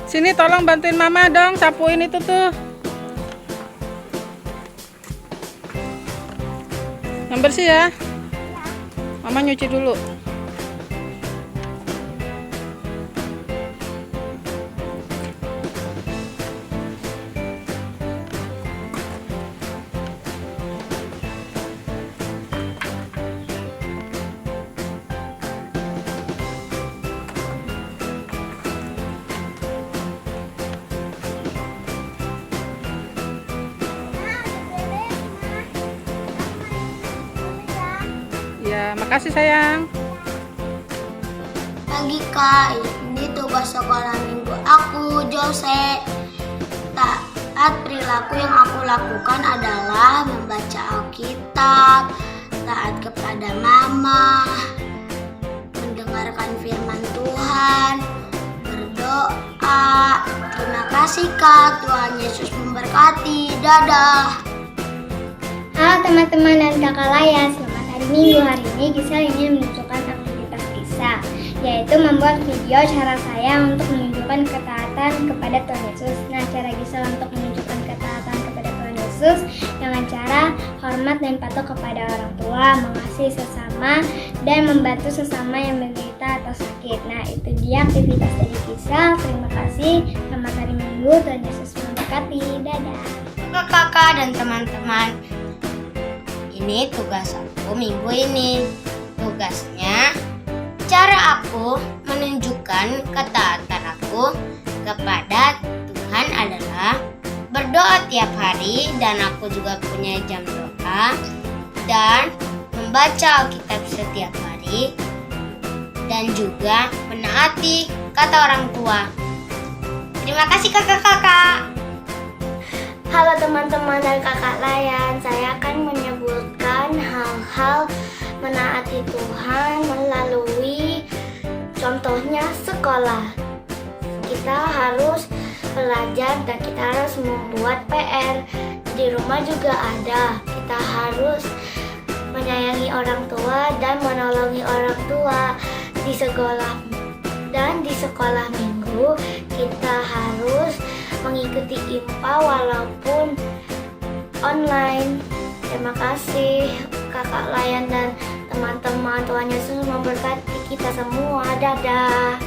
Sini tolong bantuin mama dong, sapuin itu tuh. Yang bersih ya. Mama nyuci dulu. Ya, makasih sayang. Pagi Kak, ini tugas sekolah minggu aku, Jose. Taat perilaku yang aku lakukan adalah membaca Alkitab, taat kepada Mama, mendengarkan firman Tuhan, berdoa. Terima kasih Kak, Tuhan Yesus memberkati. Dadah. Halo teman-teman dan kakak layan, selamat hari Minggu. Hari ini Gisel ingin menunjukkan aktivitas Gisel, yaitu membuat video cara saya untuk menunjukkan ketaatan kepada Tuhan Yesus. Nah, cara Gisel untuk menunjukkan ketaatan kepada Tuhan Yesus dengan cara hormat dan patuh kepada orang tua, mengasihi sesama, dan membantu sesama yang menderita atau sakit. Nah, itu dia aktivitas dari Gisel. Terima kasih, selamat hari Minggu, Tuhan Yesus memberkati. Dadah. Kakak-kakak dan teman-teman, ini tugas aku minggu ini. Tugasnya, cara aku menunjukkan ketaatan aku kepada Tuhan adalah berdoa tiap hari, dan aku juga punya jam doa, dan membaca Alkitab setiap hari, dan juga menaati kata orang tua. Terima kasih kakak-kakak. Halo teman-teman dan kakak layan, saya akan menyebutkan hal-hal menaati Tuhan melalui contohnya sekolah. Kita harus belajar dan kita harus membuat PR. Di rumah juga ada. Kita harus menyayangi orang tua dan menolongi orang tua. Di sekolah minggu kita harus mengikuti IMPA walaupun online. Terima kasih kakak layan dan teman-teman. Tuhan Yesus memberkati kita semua. Dadah.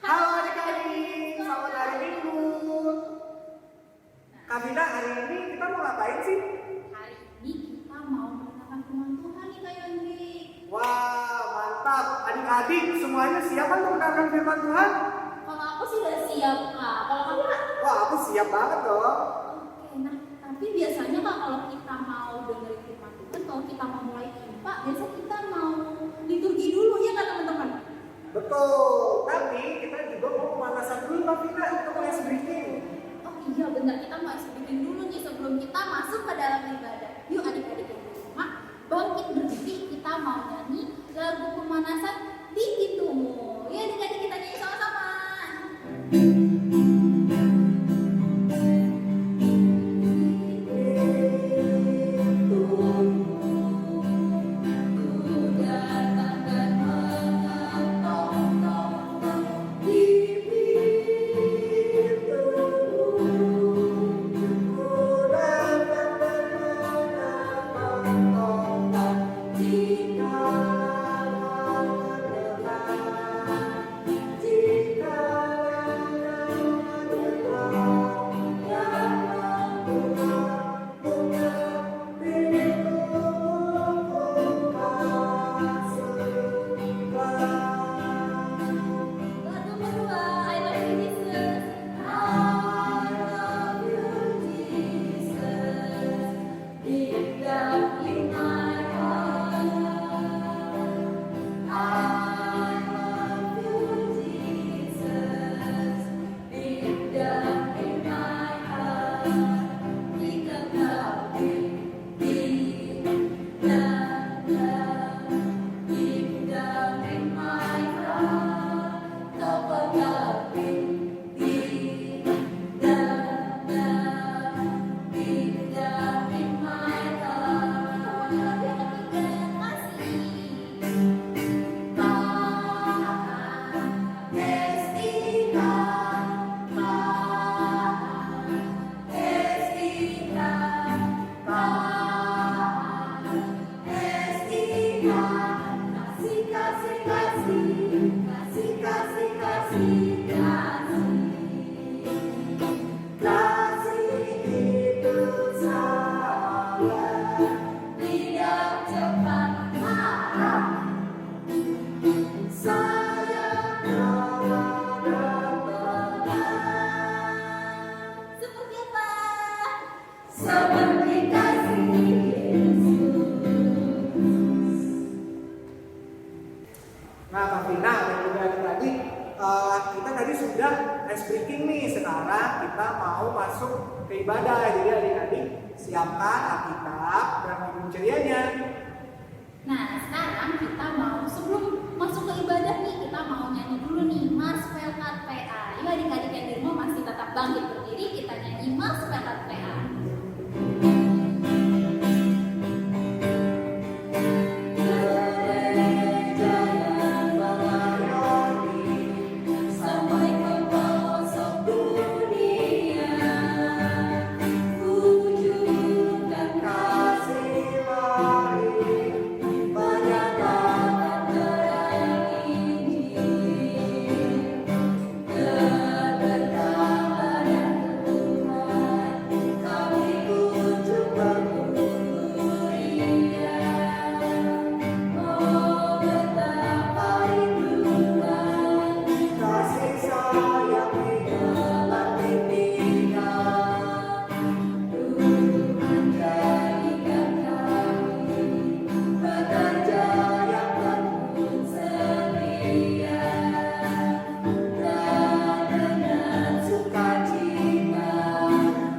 Halo adik-adik, selamat hari Minggu. Kak Vina, hari ini kita mau ngapain sih? Hari ini kita mau mengenalkan firman Tuhan nih Kak Yandri. Wah, mantap. Adik-adik semuanya siap kan mendengarkan firman Tuhan? Kalau aku sih udah siap Kak. Kalau kamu Kak? Wah, aku siap banget dong. Oke, nah tapi biasanya Kak kalau kita mau dengerin firman Tuhan, kalau kita mau mulai IMPA, biasa kita mau liturgi dulu ya kan teman-teman? Betul, tapi kita juga mau pemanasan dulu Kak Vina untuk les briefing. Oh iya benar, kita mau explain dulu nih sebelum kita masuk ke dalam ibadah. Yuk adik-adik yang di rumah, bangkit berdiri, kita mau nyanyi lagu pemanasan di Pintumu. Ya adik-adik kita nyanyi sama-sama. Seperti apa? Nah, Kak Vina dan juga adik-adik, kita tadi sudah ice breaking nih. Sekarang kita mau masuk ke ibadah. Jadi adik-adik siapkan Alkitab dan minum cerianya. Nah, sekarang kita mau sebelum masuk ke ibadah nih, kita mau nyanyi dulu nih Mas Velkat PA. Yuk adik-adik yang di rumah masih tetap bangkit berdiri, kita nyanyi Mas Velkat PA. Sampai ke pelosok dunia, wujudkan kasih lain, menyatakan terang Injil. Berberkah dan Tuhan, kami kunjung bermulia. Oh, betapa rinduan Kasih sayang di dalam pimpinnya. Tuhan jadikan kami pekerja yang penuh setia, dan dengan sukacita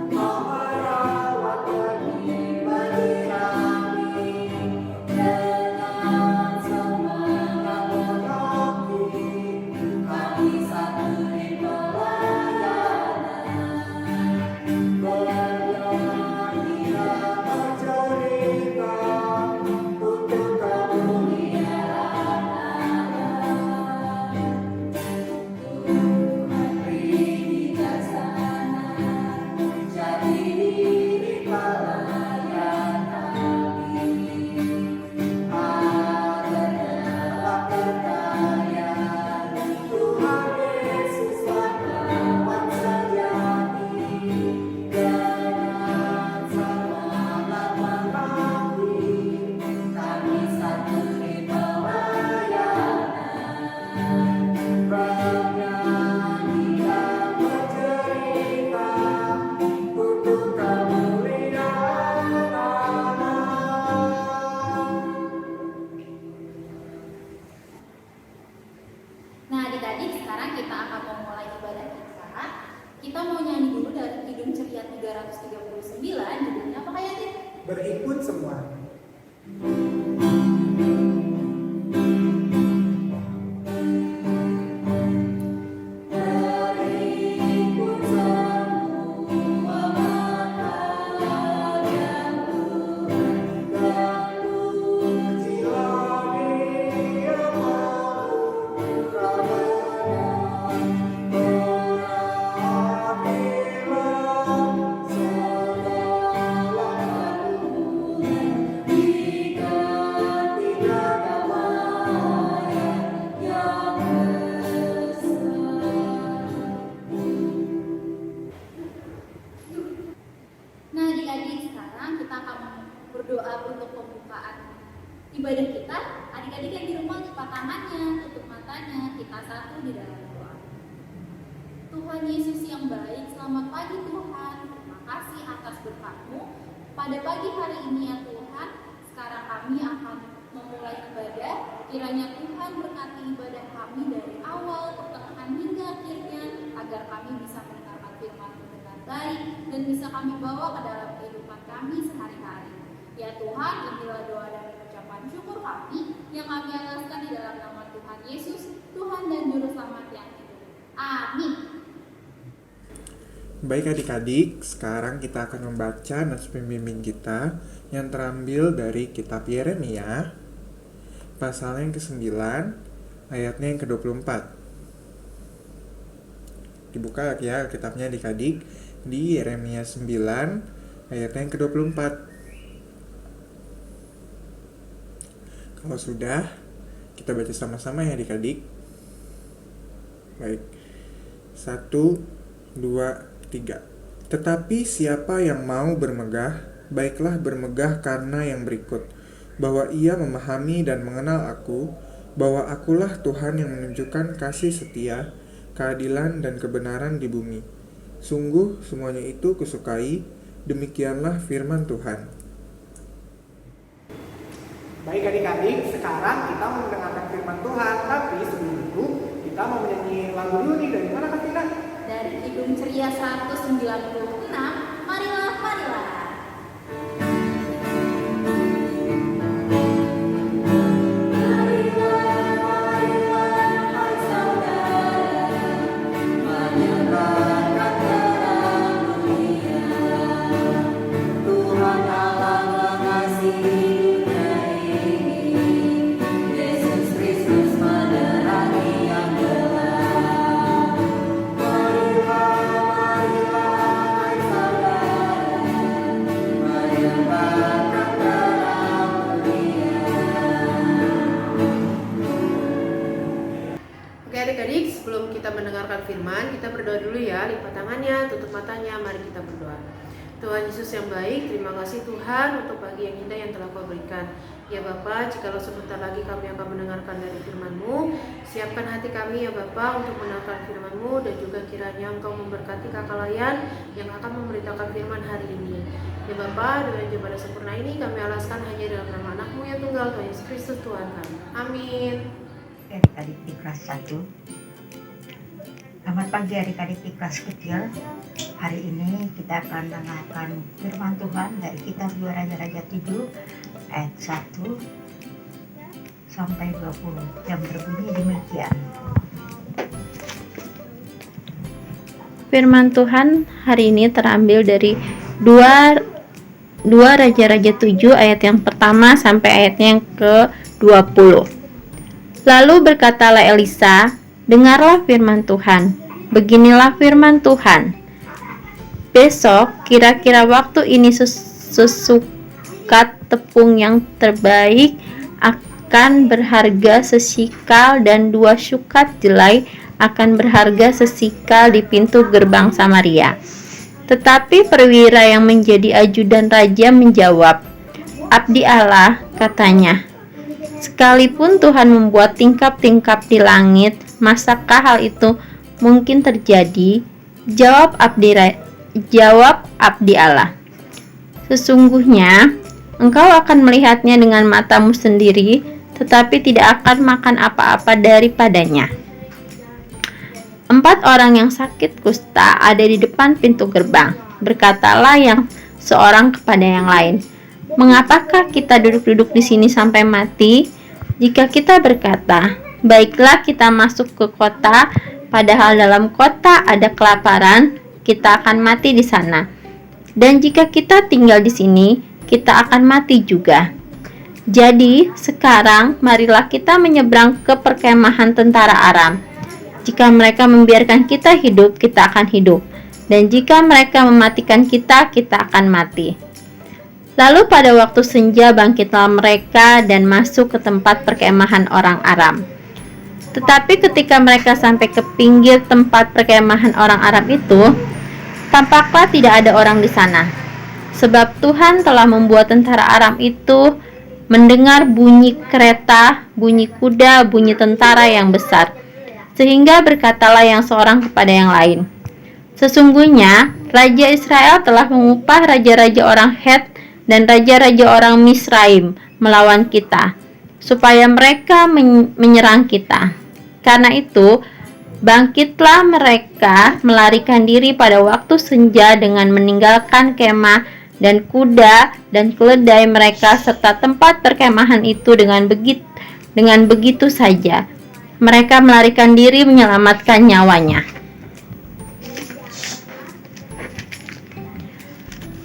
mau merawat bagi kami, dengan semangat berbakti, kami satu di pelayanan, bernyanyi dan bercerita untuk kemuliaan Allah. Tuhan beri bijaksana, jadi diri pelayan kami, agar dapat kekayaan Tuhan Yesus lawan sejati, dengan semangat berbakti, kami satu di pelayanan, bernyanyi dan bercerita untuk kemuliaan Allah. Nah adik-adik, sekarang kita akan memulai ibadah kita. Kita mau nyanyi dulu dari Kidung Ceria 339, judulnya apa kayak Dit? Berikut semua. Berikut semua makhluk yang Tuhan, dan Pujilah Dia mau kebenaran, berhatilah segala keluhan, diganti kedamaian yang besar. Nah adik-adik, sekarang kita akan berdoa untuk pembukaan ibadah kita. Adik-adik yang di rumah lipat tangannya, tutup matanya, kita satu di dalam doa. Tuhan Yesus yang baik, selamat pagi Tuhan. Terima kasih atas berkat-Mu pada pagi hari ini ya Tuhan. Sekarang kami akan memulai ibadah. Kiranya Tuhan berkati ibadah kami dari awal, pertengahan hingga akhirnya, agar kami bisa mendengarkan firman-Mu dengan baik dan bisa kami bawa ke dalam kehidupan kami sehari-hari. Ya Tuhan, inilah doa dan ucapan syukur kami yang kami alaskan di dalam nama Tuhan Yesus, Tuhan dan Juru Selamat yang hidup. Amin. Baik adik-adik, sekarang kita akan membaca nas pembimbing kita yang terambil dari kitab Yeremia, pasal yang ke-9, ayatnya yang ke-24. Dibuka ya kitabnya adik-adik di Yeremia 9, ayatnya yang ke-24. Kalau sudah, kita baca sama-sama ya adik-adik. Baik. 1, 2, 3. Tetapi siapa yang mau bermegah, baiklah bermegah karena yang berikut, bahwa ia memahami dan mengenal aku, bahwa akulah Tuhan yang menunjukkan kasih setia, keadilan dan kebenaran di bumi. Sungguh semuanya itu kusukai, demikianlah firman Tuhan. Baik adik-adik, sekarang kita mau mendengarkan firman Tuhan, tapi sebelum itu kita mau menyanyi lagu dulu nih. Dari mana Kak Tina? Dari Kidung Ceria 196, marilah, marilah. Oke adik-adik, sebelum kita mendengarkan firman, kita berdoa dulu ya. Lipat tangannya, tutup matanya, mari kita berdoa. Tuhan Yesus yang baik, terima kasih Tuhan untuk pagi yang indah yang telah Kau berikan. Ya Bapa, jikalau sebentar lagi kami akan mendengarkan dari firman-Mu, siapkan hati kami ya Bapa untuk mendengarkan firman-Mu, dan juga kiranya Engkau memberkati kakak layan yang akan memberitakan firman hari ini. Ya Bapa, dengan jemaat sempurna ini kami alaskan hanya dalam nama Anak-Mu yang tunggal, Tuhan Yesus Kristus Tuhan kami. Amin. Adik-adik di kelas 1. Selamat pagi adik-adik di kelas kecil. Hari ini kita akan mendengarkan firman Tuhan dari kitab 2 Raja-Raja 7 ayat 1 sampai 20 yang berbunyi demikian. Firman Tuhan hari ini terambil dari 2 Raja-Raja 7 ayat yang pertama sampai ayatnya yang ke-20. Lalu berkatalah Elisa, dengarlah firman Tuhan. Beginilah firman Tuhan. Besok, kira-kira waktu ini sesukat tepung yang terbaik akan berharga sesikal dan 2 syukat jelai akan berharga sesikal di pintu gerbang Samaria. Tetapi perwira yang menjadi ajudan raja menjawab, Abdi Allah, katanya, sekalipun Tuhan membuat tingkap-tingkap di langit, masakah hal itu mungkin terjadi? Jawab Abdi Allah. Sesungguhnya, engkau akan melihatnya dengan matamu sendiri, tetapi tidak akan makan apa-apa daripadanya. 4 orang yang sakit kusta ada di depan pintu gerbang. Berkatalah yang seorang kepada yang lain, mengapakah kita duduk-duduk di sini sampai mati? Jika kita berkata, baiklah kita masuk ke kota, padahal dalam kota ada kelaparan, kita akan mati di sana. Dan jika kita tinggal di sini, kita akan mati juga. Jadi, sekarang marilah kita menyeberang ke perkemahan tentara Aram. Jika mereka membiarkan kita hidup, kita akan hidup. Dan jika mereka mematikan kita, kita akan mati. Lalu pada waktu senja bangkitlah mereka dan masuk ke tempat perkemahan orang Aram. Tetapi ketika mereka sampai ke pinggir tempat perkemahan orang Aram itu, tampaklah tidak ada orang di sana. Sebab Tuhan telah membuat tentara Aram itu mendengar bunyi kereta, bunyi kuda, bunyi tentara yang besar. Sehingga berkatalah yang seorang kepada yang lain, sesungguhnya Raja Israel telah mengupah raja-raja orang Het dan raja-raja orang Misraim melawan kita, supaya mereka menyerang kita. Karena itu, bangkitlah mereka melarikan diri pada waktu senja dengan meninggalkan kemah dan kuda dan keledai mereka serta tempat perkemahan itu dengan begitu saja. Mereka melarikan diri menyelamatkan nyawanya.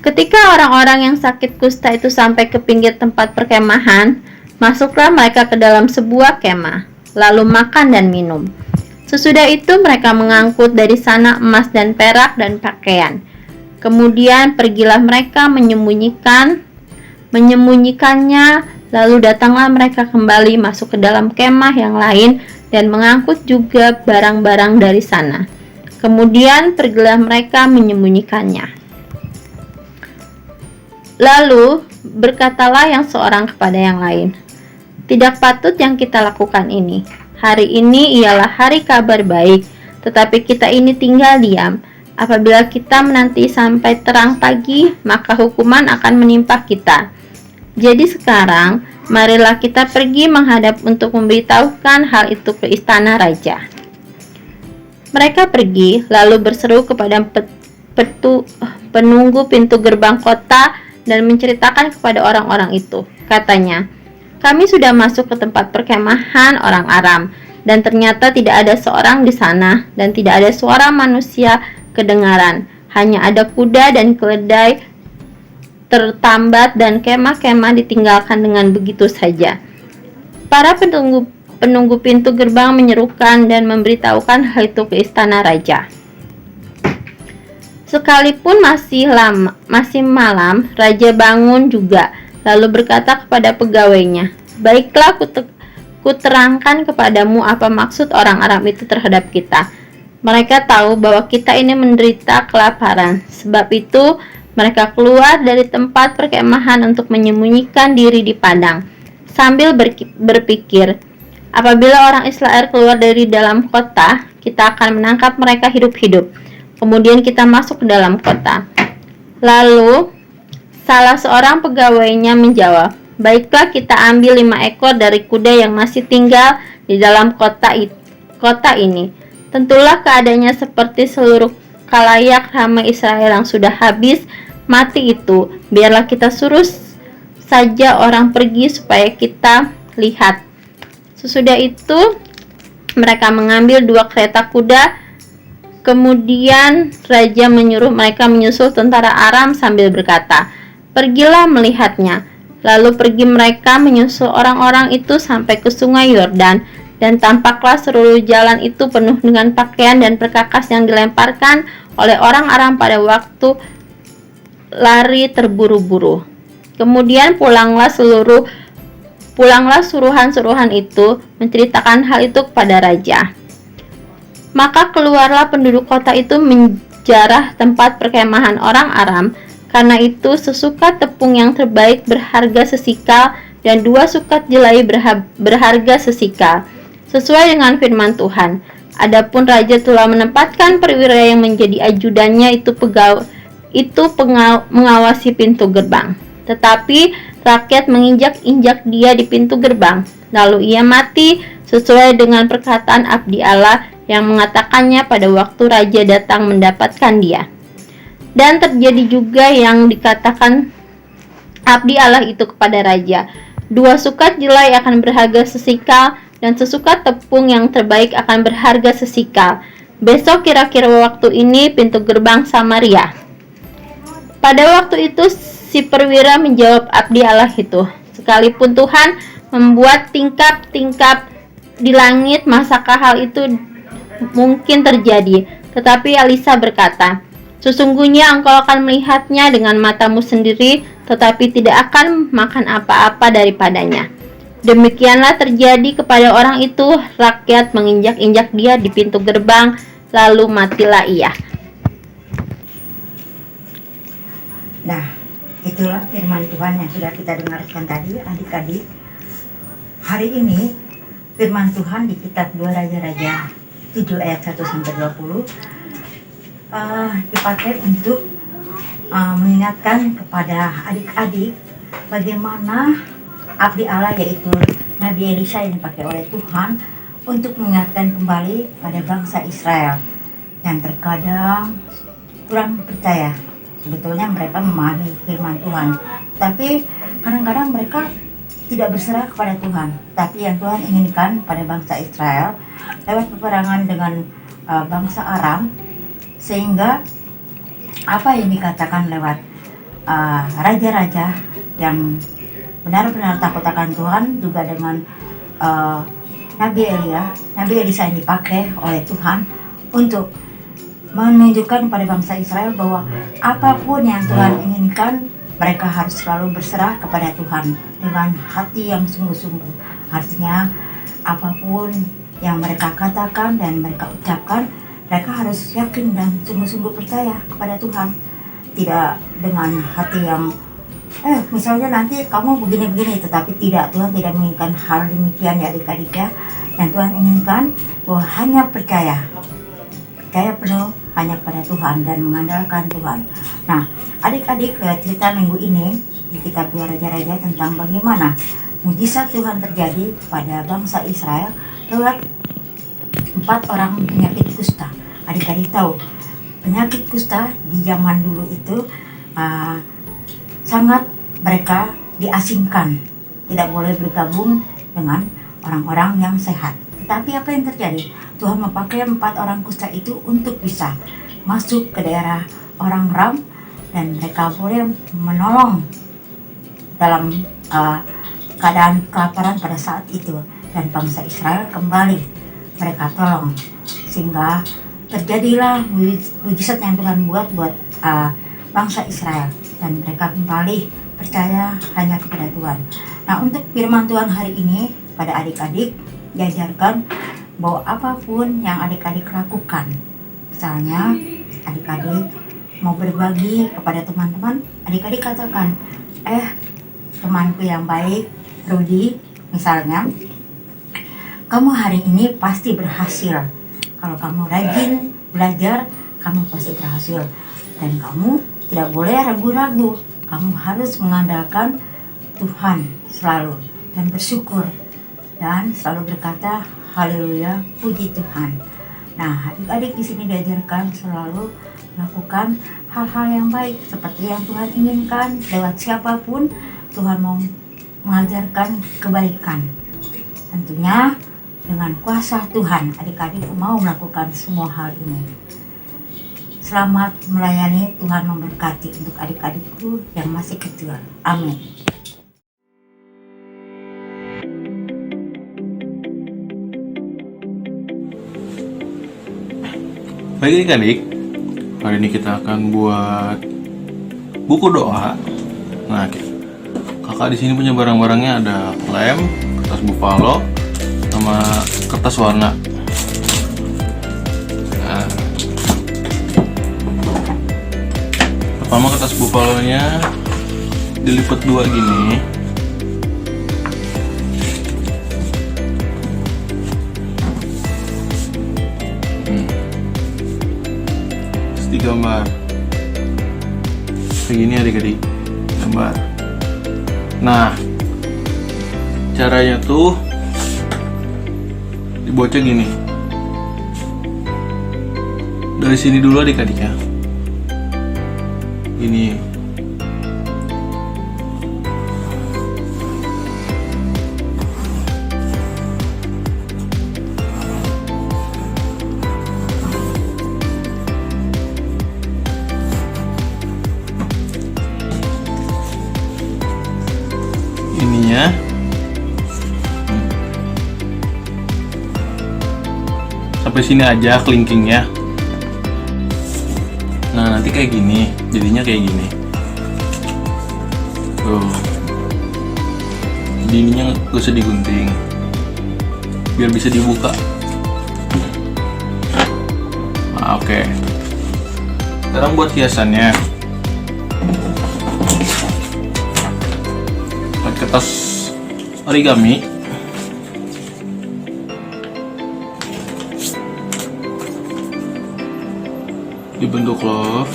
Ketika orang-orang yang sakit kusta itu sampai ke pinggir tempat perkemahan, masuklah mereka ke dalam sebuah kemah, lalu makan dan minum. Sesudah itu mereka mengangkut dari sana emas dan perak dan pakaian. Kemudian pergilah mereka menyembunyikannya Lalu datanglah mereka kembali masuk ke dalam kemah yang lain dan mengangkut juga barang-barang dari sana. Kemudian pergilah mereka menyembunyikannya. Lalu berkatalah yang seorang kepada yang lain, "Tidak patut yang kita lakukan ini. Hari ini ialah hari kabar baik, tetapi kita ini tinggal diam. Apabila kita menanti sampai terang pagi, maka hukuman akan menimpa kita. Jadi sekarang, marilah kita pergi menghadap untuk memberitahukan hal itu ke istana raja." Mereka pergi, lalu berseru kepada penunggu pintu gerbang kota dan menceritakan kepada orang-orang itu. Katanya, "Kami sudah masuk ke tempat perkemahan orang Aram, dan ternyata tidak ada seorang di sana, dan tidak ada suara manusia kedengaran. Hanya ada kuda dan keledai tertambat, dan kemah-kemah ditinggalkan dengan begitu saja." Para penunggu pintu gerbang menyerukan dan memberitahukan hal itu ke istana raja. Sekalipun masih malam, raja bangun juga, lalu berkata kepada pegawainya, "Baiklah, kuterangkan kepadamu apa maksud orang Aram itu terhadap kita. Mereka tahu bahwa kita ini menderita kelaparan. Sebab itu, mereka keluar dari tempat perkemahan untuk menyembunyikan diri di padang, sambil berpikir, apabila orang Israel keluar dari dalam kota, kita akan menangkap mereka hidup-hidup. Kemudian kita masuk ke dalam kota." Lalu salah seorang pegawainya menjawab, "Baiklah, kita ambil 5 ekor dari kuda yang masih tinggal di dalam kota ini. Tentulah keadaannya seperti seluruh khalayak ramai Israel yang sudah habis mati itu. Biarlah kita suruh saja orang pergi supaya kita lihat." Sesudah itu mereka mengambil 2 kereta kuda. Kemudian raja menyuruh mereka menyusul tentara Aram sambil berkata, "Pergilah melihatnya." Lalu pergi mereka menyusul orang-orang itu sampai ke sungai Yordan, dan tampaklah seluruh jalan itu penuh dengan pakaian dan perkakas yang dilemparkan oleh orang Aram pada waktu lari terburu-buru. Kemudian pulanglah suruhan-suruhan itu menceritakan hal itu kepada raja. Maka keluarlah penduduk kota itu menjarah tempat perkemahan orang Aram. Karena itu sesukat tepung yang terbaik berharga sesikal, dan 2 sukat jelai berharga sesikal, sesuai dengan firman Tuhan. Adapun raja telah menempatkan perwira yang menjadi ajudannya mengawasi pintu gerbang. Tetapi rakyat menginjak-injak dia di pintu gerbang. Lalu ia mati sesuai dengan perkataan abdi Allah yang mengatakannya pada waktu raja datang mendapatkan dia. Dan terjadi juga yang dikatakan abdi Allah itu kepada raja, 2 sukat jelai akan berharga sesikal, dan sesukat tepung yang terbaik akan berharga sesikal. Besok kira-kira waktu ini pintu gerbang Samaria. Pada waktu itu si perwira menjawab abdi Allah itu, "Sekalipun Tuhan membuat tingkap-tingkap di langit, masakah hal itu mungkin terjadi?" Tetapi Elisa berkata, "Sesungguhnya engkau akan melihatnya dengan matamu sendiri, tetapi tidak akan makan apa-apa daripadanya." Demikianlah terjadi kepada orang itu. Rakyat menginjak-injak dia di pintu gerbang, lalu matilah ia. Nah, itulah firman Tuhan yang sudah kita dengarkan tadi, adik-adik. Hari ini firman Tuhan di kitab 2 Raja-Raja 7 ayat 1-20 dipakai untuk mengingatkan kepada adik-adik bagaimana abdi Allah, yaitu Nabi Elisa yang dipakai oleh Tuhan untuk mengingatkan kembali pada bangsa Israel yang terkadang kurang percaya. Sebetulnya mereka memahami firman Tuhan, tapi kadang-kadang mereka tidak berserah kepada Tuhan. Tapi yang Tuhan inginkan pada bangsa Israel lewat peperangan dengan bangsa Aram, sehingga apa yang dikatakan lewat raja-raja yang benar-benar takut akan Tuhan, juga dengan Nabi Elisa yang dipakai oleh Tuhan untuk menunjukkan pada bangsa Israel bahwa apapun yang Tuhan inginkan, mereka harus selalu berserah kepada Tuhan dengan hati yang sungguh-sungguh. Artinya apapun yang mereka katakan dan mereka ucapkan, mereka harus yakin dan sungguh-sungguh percaya kepada Tuhan. Tidak dengan hati yang misalnya nanti kamu begini-begini, tetapi tidak, Tuhan tidak menginginkan hal demikian ya adik-adik ya. Dan Tuhan inginkan bahwa hanya percaya penuh hanya kepada Tuhan dan mengandalkan Tuhan. Nah, adik-adik, cerita minggu ini di kitab 2 Raja-Raja tentang bagaimana mujizat Tuhan terjadi pada bangsa Israel lewat 4 orang penyakit kusta. Adik-adik tahu, penyakit kusta di zaman dulu itu sangat mereka diasingkan, tidak boleh bergabung dengan orang-orang yang sehat. Tetapi apa yang terjadi? Tuhan memakai 4 orang kusta itu untuk bisa masuk ke daerah orang Ram, dan mereka boleh menolong dalam keadaan kelaparan pada saat itu, dan bangsa Israel kembali mereka tolong, sehingga terjadilah mujizat yang Tuhan buat bangsa Israel, dan mereka kembali percaya hanya kepada Tuhan. Nah, untuk firman Tuhan hari ini pada adik-adik diajarkan bahwa apapun yang adik-adik lakukan, misalnya adik-adik mau berbagi kepada teman-teman, adik-adik katakan, temanku yang baik, Rudy, misalnya, kamu hari ini pasti berhasil. Kalau kamu rajin belajar, kamu pasti berhasil. Dan kamu tidak boleh ragu-ragu. Kamu harus mengandalkan Tuhan selalu dan bersyukur. Dan selalu berkata, haleluya, puji Tuhan. Nah, adik-adik di sini diajarkan selalu melakukan hal-hal yang baik seperti yang Tuhan inginkan. Lewat siapapun, Tuhan mau mengajarkan kebaikan. Tentunya dengan kuasa Tuhan, adik-adik mau melakukan semua hal ini. Selamat melayani, Tuhan memberkati untuk adik-adikku yang masih kecil. Amin. Baik adik-adik, hari ini kita akan buat buku doa. Nah, kakak di sini punya barang-barangnya, ada lem, kertas buffalo, sama kertas warna. Nah, pertama kertas buffalo-nya dilipat 2 gini. Gambar kayak gini adik-adik, gambar. Nah, caranya tuh dibaca gini, dari sini dulu adik-adik ya, gini. Ininya sampai sini aja kelingkingnya. Nah, nanti kayak gini, jadinya kayak gini tuh. Jadi ininya gak usah digunting biar bisa dibuka. Nah, oke. Sekarang buat hiasannya, kertas origami. Dibentuk love.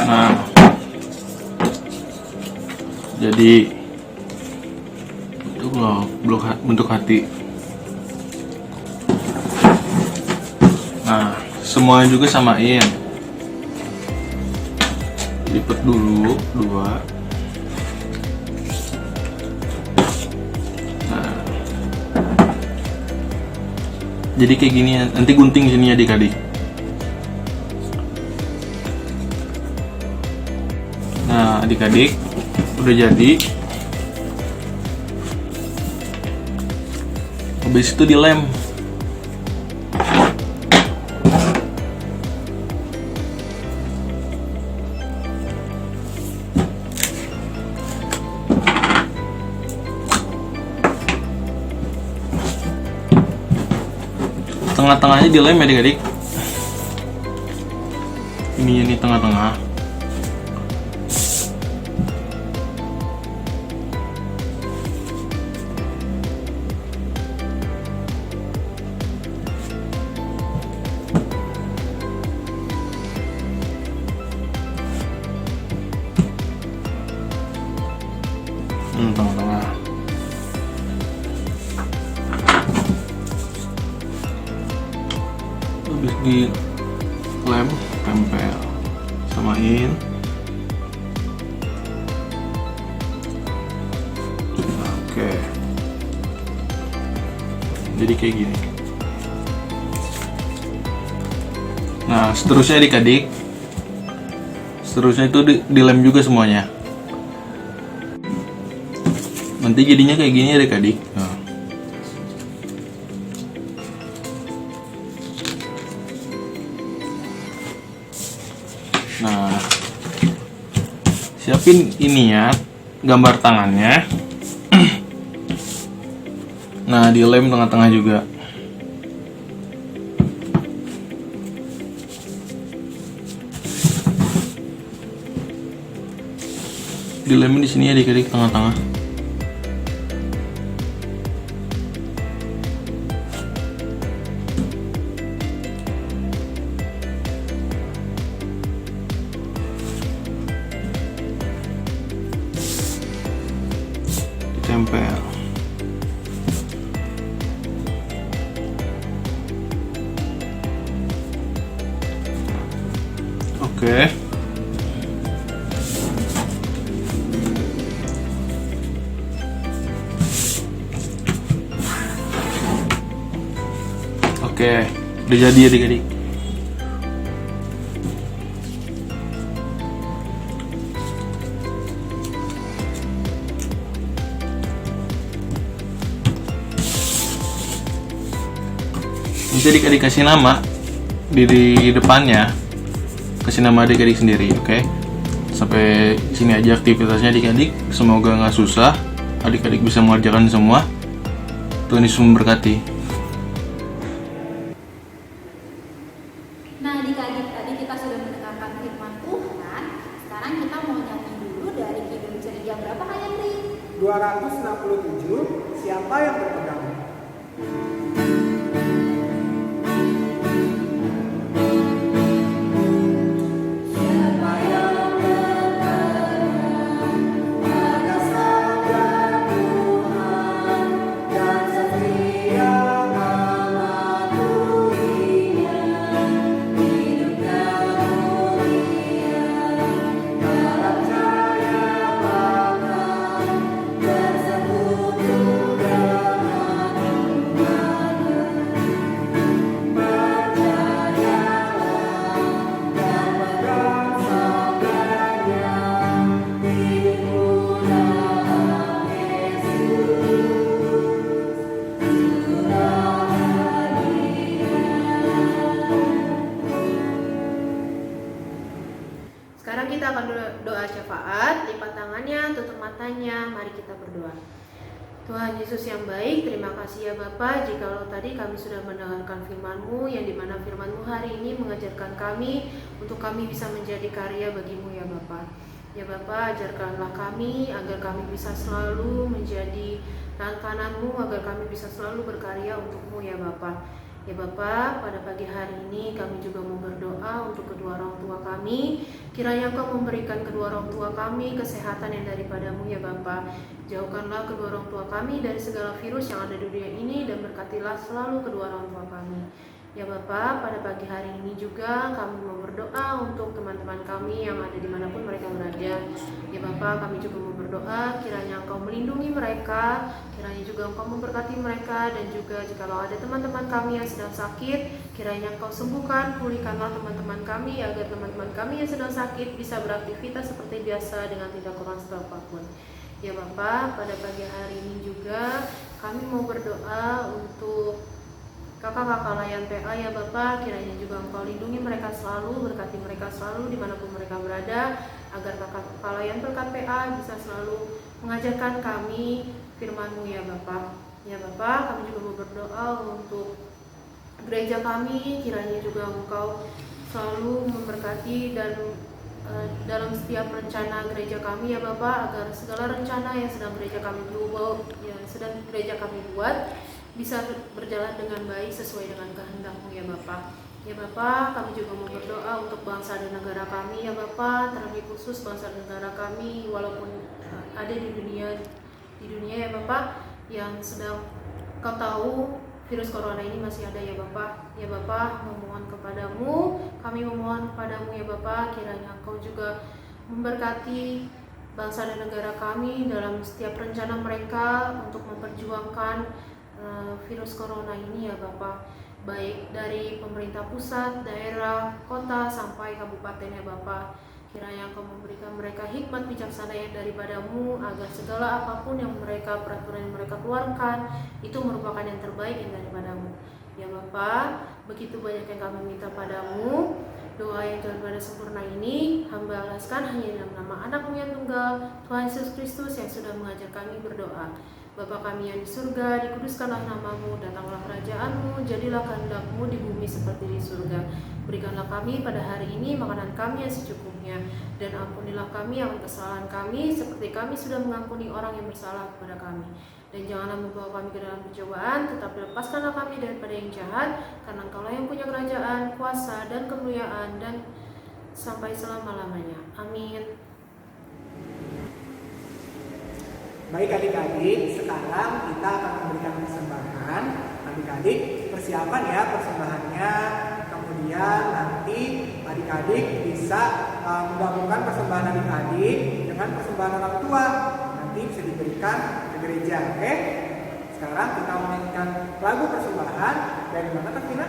Nah, jadi bentuk love, bentuk hati. Nah, semuanya juga samain. Lipat dulu 2. Nah, jadi kayak gini, nanti gunting sini adik-adik. Nah, adik-adik udah jadi. Habis itu dilem. Tengah-tengahnya dilem ya adik-adik. Ini tengah-tengah. Tengah-tengah. Habis di lem, tempel, samain. Oke. Jadi kayak gini. Nah, seterusnya adik-adik. Seterusnya itu dilem juga semuanya. Nanti jadinya kayak gini adik-adik. Nah, siapin ini ya, gambar tangannya. Nah, dilem tengah-tengah juga. Dilemin di sini ya adik-adik, tengah-tengah. Tempel. Oke. Oke, udah jadi adik-adik. Nanti adik-adik kasih nama di depannya, kasih nama adik-adik sendiri, oke? Sampai sini aja aktivitasnya adik-adik. Semoga nggak susah, adik-adik bisa mengerjakan semua. Tuhan Yesus memberkati. Nah, adik-adik, tadi kita sudah mendengarkan firman Tuhan. Sekarang kita mau nyanyi dulu dari Kidung Ceria berapa Kak Yandri? 267, siapa yang berpegang? Sekarang kita akan doa syafaat, lipat tangannya, tutup matanya, mari kita berdoa. Tuhan Yesus yang baik, terima kasih ya Bapa, jikalau tadi kami sudah mendengarkan firman-Mu, yang dimana firman-Mu hari ini mengajarkan kami untuk kami bisa menjadi karya bagi-Mu ya Bapa. Ya Bapa, ajarkanlah kami agar kami bisa selalu menjadi tangan kanan-Mu, agar kami bisa selalu berkarya untuk-Mu ya Bapa. Ya Bapa, pada pagi hari ini kami juga mau berdoa untuk kedua orang tua kami. Kiranya Engkau memberikan kedua orang tua kami kesehatan yang daripada-Mu ya Bapa. Jauhkanlah kedua orang tua kami dari segala virus yang ada di dunia ini dan berkatilah selalu kedua orang tua kami. Ya Bapa, pada pagi hari ini juga kami mau berdoa untuk teman-teman kami yang ada dimanapun mereka berada. Ya Bapa, kami juga mau berdoa kiranya Engkau melindungi mereka, kiranya juga Engkau memberkati mereka, dan juga jikalau ada teman-teman kami yang sedang sakit, kiranya Engkau sembuhkan, pulihkanlah teman-teman kami agar teman-teman kami yang sedang sakit bisa beraktivitas seperti biasa dengan tidak kurang apapun. Ya Bapak, pada pagi hari ini juga kami mau berdoa untuk kakak-kakak layan PA ya Bapak, kiranya juga Engkau lindungi mereka selalu, berkati mereka selalu dimanapun mereka berada, agar kakak-kakak layan berkat PA bisa selalu mengajarkan kami firman-Mu ya Bapak. Ya Bapak, kami juga mau berdoa untuk gereja kami, kiranya juga Engkau selalu memberkati dan dalam setiap rencana gereja kami ya Bapak, agar segala rencana yang sedang gereja kami buat bisa berjalan dengan baik sesuai dengan kehendak-Mu ya Bapak. Ya Bapak, kami juga mau berdoa untuk bangsa dan negara kami ya Bapak, terlebih khusus bangsa dan negara kami walaupun ada di dunia ya Bapak, yang sedang Kau tahu virus corona ini masih ada ya Bapak. Ya Bapak, memohon kepadamu, kami memohon kepadamu ya Bapak, kiranya Engkau juga memberkati bangsa dan negara kami dalam setiap rencana mereka untuk memperjuangkan virus corona ini ya Bapak, baik dari pemerintah pusat, daerah, kota, sampai kabupaten ya Bapak. Kiranya Engkau memberikan mereka hikmat bijaksana yang daripadamu, agar segala apapun yang peraturan yang mereka keluarkan itu merupakan yang terbaik yang daripadamu. Ya Bapak, begitu banyak yang kami minta padamu. Doa yang daripada sempurna ini hamba alaskan hanya dalam nama anak-Mu yang tunggal, Tuhan Yesus Kristus, yang sudah mengajar kami berdoa. Bapa kami yang di surga, dikuduskanlah nama-Mu, datanglah kerajaan-Mu, jadilah kehendak-Mu di bumi seperti di surga. Berikanlah kami pada hari ini makanan kami yang secukupnya, dan ampunilah kami akan kesalahan kami, seperti kami sudah mengampuni orang yang bersalah kepada kami. Dan janganlah membawa kami ke dalam pencobaan, tetapi lepaskanlah kami daripada yang jahat, karena Engkau-lah yang punya kerajaan, kuasa, dan kemuliaan, dan sampai selama-lamanya. Amin. Baik adik-adik, sekarang kita akan memberikan persembahan. Adik-adik persiapan ya persembahannya. Kemudian nanti adik-adik bisa menggabungkan persembahan adik-adik dengan persembahan orang tua. Nanti bisa diberikan ke gereja, oke? Sekarang kita menyanyikan lagu persembahan. Dari mana Kak Vina?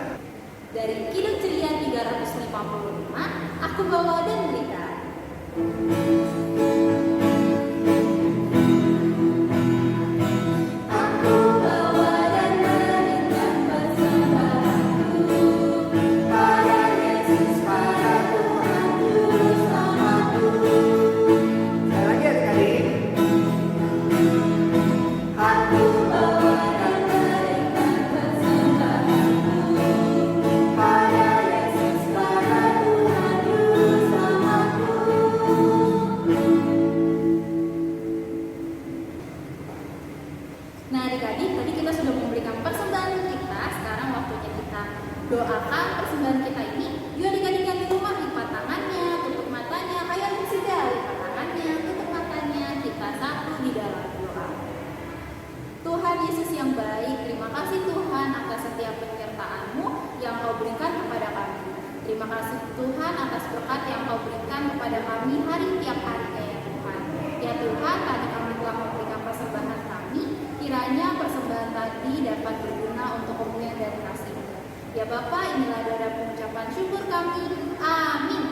Dari Kidung Ceria 355, Aku Bawa dan Berikan. Nah adik-adik, tadi kita sudah memberikan persembahan kita. Sekarang waktunya kita doakan persembahan kita ini. Yuk adik-adik yang di rumah, lipat tangannya, tutup matanya. Ayo adik sudah, lipat tangannya, tutup matanya. Kita satu di dalam doa. Tuhan Yesus yang baik, terima kasih Tuhan atas setiap penyertaan-Mu yang Kau berikan kepada kami. Terima kasih Tuhan atas berkat yang Kau berikan kepada kami hari tiap harinya ya Tuhan. Ya Tuhan, tadi kami telah memberikan persembahan kami. Kiranya persembahan tadi dapat berguna untuk kemuliaan dan kasih-Mu. Ya Bapa, inilah doa dan pengucapan syukur kami. Amin.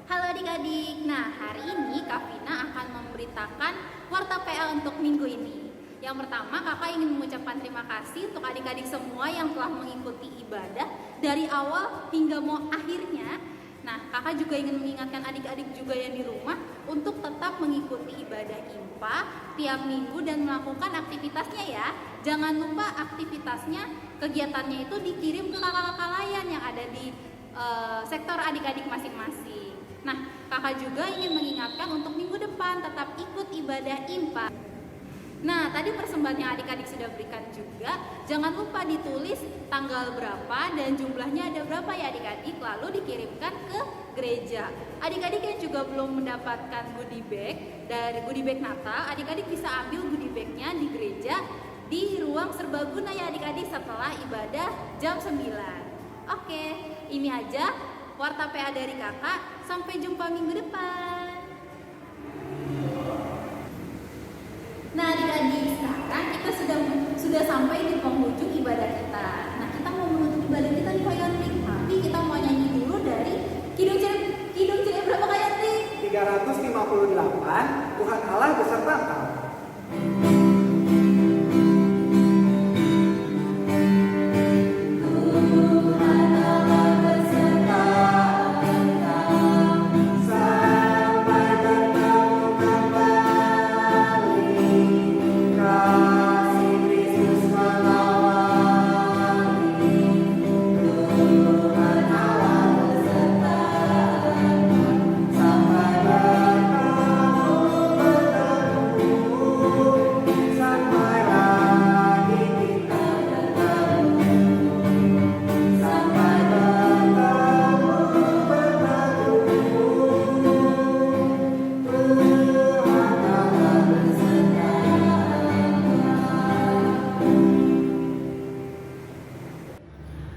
Halo adik-adik. Nah, hari ini Kak Vina akan memberitakan warta PA untuk minggu ini. Yang pertama, kakak ingin mengucapkan terima kasih untuk adik-adik semua yang telah mengikuti ibadah dari awal hingga mau akhirnya. Nah, kakak juga ingin mengingatkan adik-adik juga yang di rumah untuk tetap mengikuti ibadah IMPA tiap minggu dan melakukan aktivitasnya ya. Jangan lupa aktivitasnya, kegiatannya itu dikirim ke kakak-kakak layan yang ada di sektor adik-adik masing-masing. Nah, kakak juga ingin mengingatkan untuk minggu depan tetap ikut ibadah IMPA. Nah, tadi persembahan yang adik-adik sudah berikan juga, jangan lupa ditulis tanggal berapa dan jumlahnya ada berapa ya adik-adik, lalu dikirimkan ke gereja. Adik-adik yang juga belum mendapatkan goodie bag dari goodie bag Natal, adik-adik bisa ambil goodie bagnya di gereja di ruang serbaguna ya adik-adik setelah ibadah jam 9. Oke, ini aja warta PA dari kakak, sampai jumpa minggu depan. Nah adik-adik, sekarang kita sudah sampai di penghujung ibadah kita. Nah kita mau menutup ibadah kita di Kak Yanti, tapi kita mau nyanyi dulu dari Kidung Ceria berapa Kak Yanti? 355. 58, Tuhan Allah beserta engkau.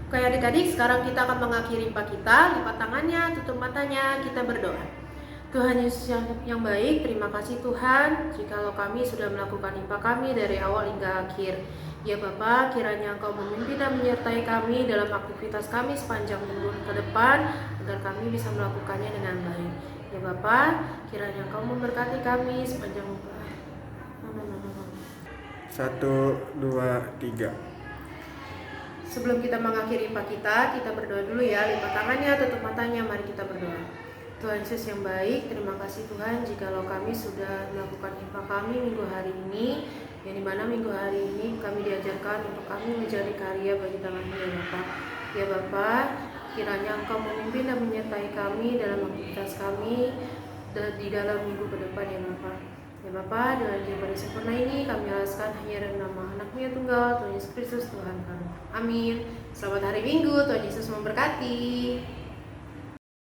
Oke adik-adik, sekarang kita akan mengakhiri IPA kita. Lipat tangannya, tutup matanya, kita berdoa. Tuhan Yesus yang baik, terima kasih Tuhan jikalau kami sudah melakukan IPA kami dari awal hingga akhir. Ya Bapa, kiranya Engkau memimpin dan menyertai kami dalam aktivitas kami sepanjang minggu ke depan, agar kami bisa melakukannya dengan baik. Ya Bapa, kiranya Engkau memberkati kami sepanjang minggu. 1, 2, 3. Sebelum kita mengakhiri IPA kita berdoa dulu ya. Lipat tangannya, tutup matanya, mari kita berdoa. Tuhan Yesus yang baik, terima kasih Tuhan jikalau kami sudah melakukan IPA kami minggu hari ini, yang dimana minggu hari ini kami diajarkan untuk kami menjadi karya bagi tangan-Mu ya Bapa. Ya Bapa, kiranya Engkau memimpin dan menyertai kami dalam aktivitas kami di dalam minggu ke depan ya Bapa. Ya Bapa, dengan ibadah sempurna ini kami alaskan hanya dalam nama Anak-Mu yang tunggal, Tuhan Yesus Kristus Tuhan kami. Amin. Selamat hari Minggu, Tuhan Yesus memberkati.